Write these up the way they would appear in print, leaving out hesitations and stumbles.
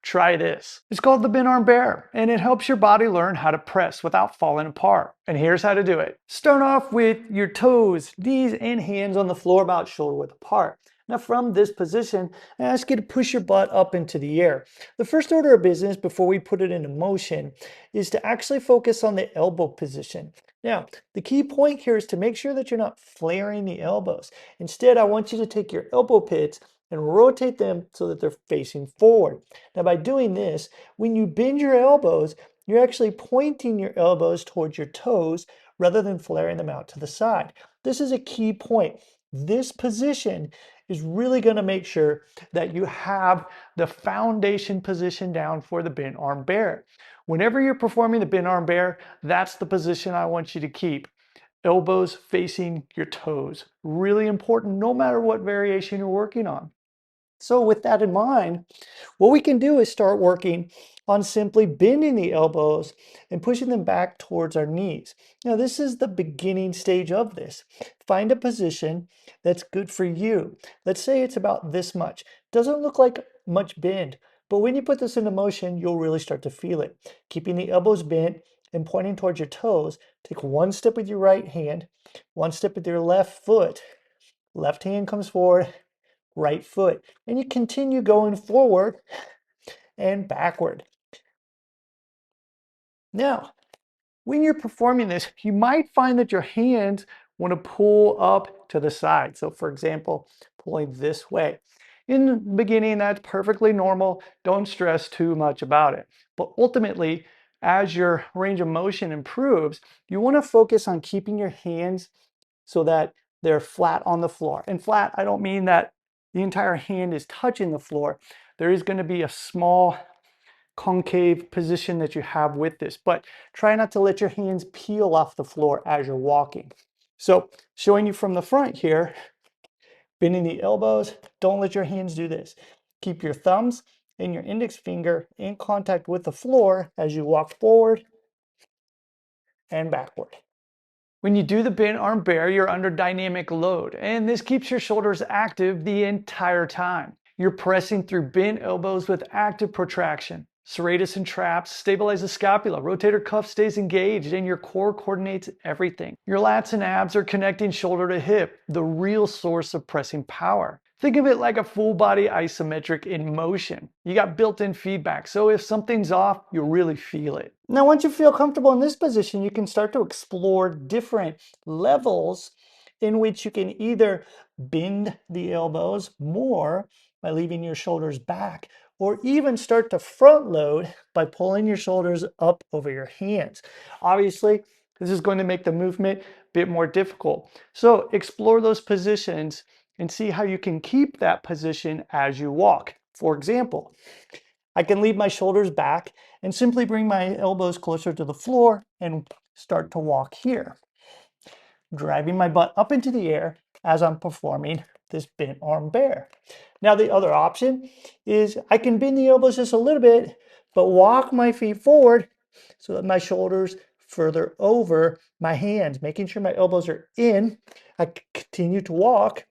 Try this. It's called the bent arm bear, and it helps your body learn how to press without falling apart. And here's how to do it. Start off with your toes, knees, and hands on the floor about shoulder width apart. Now from this position, I ask you to push your butt up into the air. The first order of business before we put it into motion is to actually focus on the elbow position. Now, the key point here is to make sure that you're not flaring the elbows. Instead, I want you to take your elbow pits and rotate them so that they're facing forward. Now, by doing this, when you bend your elbows, you're actually pointing your elbows towards your toes rather than flaring them out to the side. This is a key point. This position is really going to make sure that you have the foundation position down for the bent arm bear. Whenever you're performing the bent arm bear, that's the position I want you to keep. Elbows facing your toes. Really important no matter what variation you're working on. So with that in mind, what we can do is start working on simply bending the elbows and pushing them back towards our knees. Now, this is the beginning stage of this. Find a position that's good for you. Let's say it's about this much. Doesn't look like much bend, but when you put this into motion, you'll really start to feel it. Keeping the elbows bent and pointing towards your toes, take one step with your right hand, one step with your left foot. Left hand comes forward, right foot, and you continue going forward and backward. Now, when you're performing this, you might find that your hands want to pull up to the side. So for example, pulling this way. In the beginning, that's perfectly normal. Don't stress too much about it. But ultimately, as your range of motion improves, you want to focus on keeping your hands so that they're flat on the floor. And flat, I don't mean that the entire hand is touching the floor. There is going to be a small concave position that you have with this, but try not to let your hands peel off the floor as you're walking. So showing you from the front here, bending the elbows, don't let your hands do this. Keep your thumbs and your index finger in contact with the floor as you walk forward and backward. When you do the bent arm bear, you're under dynamic load, and this keeps your shoulders active the entire time. You're pressing through bent elbows with active protraction. Serratus and traps stabilize the scapula, rotator cuff stays engaged, and your core coordinates everything. Your lats and abs are connecting shoulder to hip, the real source of pressing power. Think of it like a full body isometric in motion. You got built-in feedback, so if something's off, you'll really feel it. Now, once you feel comfortable in this position, you can start to explore different levels in which you can either bend the elbows more by leaving your shoulders back, or even start to front load by pulling your shoulders up over your hands. Obviously, this is going to make the movement a bit more difficult. So explore those positions and see how you can keep that position as you walk. For example, I can leave my shoulders back and simply bring my elbows closer to the floor and start to walk here, driving my butt up into the air as I'm performing this bent arm bear. Now the other option is I can bend the elbows just a little bit, but walk my feet forward so that my shoulders further over my hands, making sure my elbows are in. I continue to walk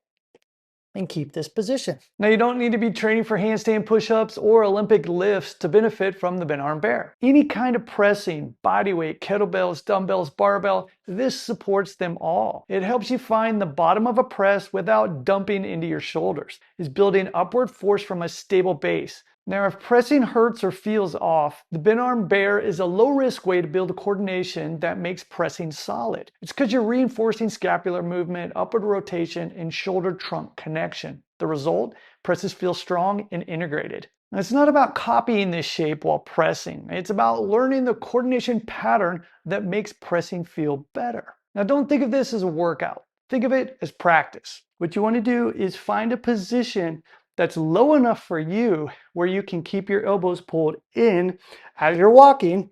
and keep this position. Now, you don't need to be training for handstand push-ups or Olympic lifts to benefit from the bent arm bear. Any kind of pressing, body weight, kettlebells, dumbbells, barbell, this supports them all. It helps you find the bottom of a press without dumping into your shoulders. It's building upward force from a stable base. Now, if pressing hurts or feels off, the bent arm bear is a low-risk way to build a coordination that makes pressing solid. It's because you're reinforcing scapular movement, upward rotation, and shoulder-trunk connection. The result? Presses feel strong and integrated. Now, it's not about copying this shape while pressing. It's about learning the coordination pattern that makes pressing feel better. Now, don't think of this as a workout. Think of it as practice. What you want to do is find a position that's low enough for you where you can keep your elbows pulled in as you're walking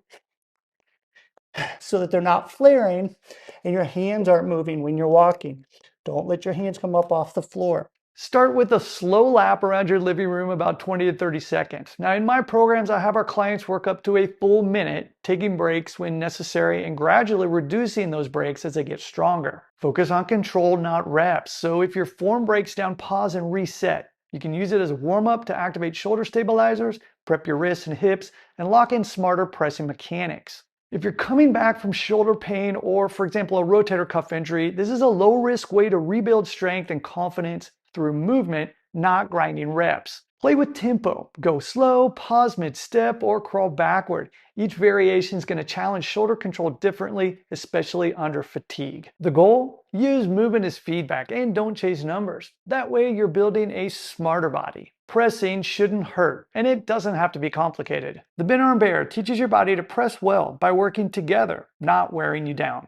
so that they're not flaring and your hands aren't moving when you're walking. Don't let your hands come up off the floor. Start with a slow lap around your living room, about 20 to 30 seconds. Now in my programs, I have our clients work up to a full minute, taking breaks when necessary and gradually reducing those breaks as they get stronger. Focus on control, not reps. So if your form breaks down, pause and reset. You can use it as a warm-up to activate shoulder stabilizers, prep your wrists and hips, and lock in smarter pressing mechanics. If you're coming back from shoulder pain or, for example, a rotator cuff injury, this is a low-risk way to rebuild strength and confidence through movement, not grinding reps. Play with tempo. Go slow, pause mid-step, or crawl backward. Each variation is going to challenge shoulder control differently, especially under fatigue. The goal? Use movement as feedback and don't chase numbers. That way you're building a smarter body. Pressing shouldn't hurt, and it doesn't have to be complicated. The bent arm bear teaches your body to press well by working together, not wearing you down.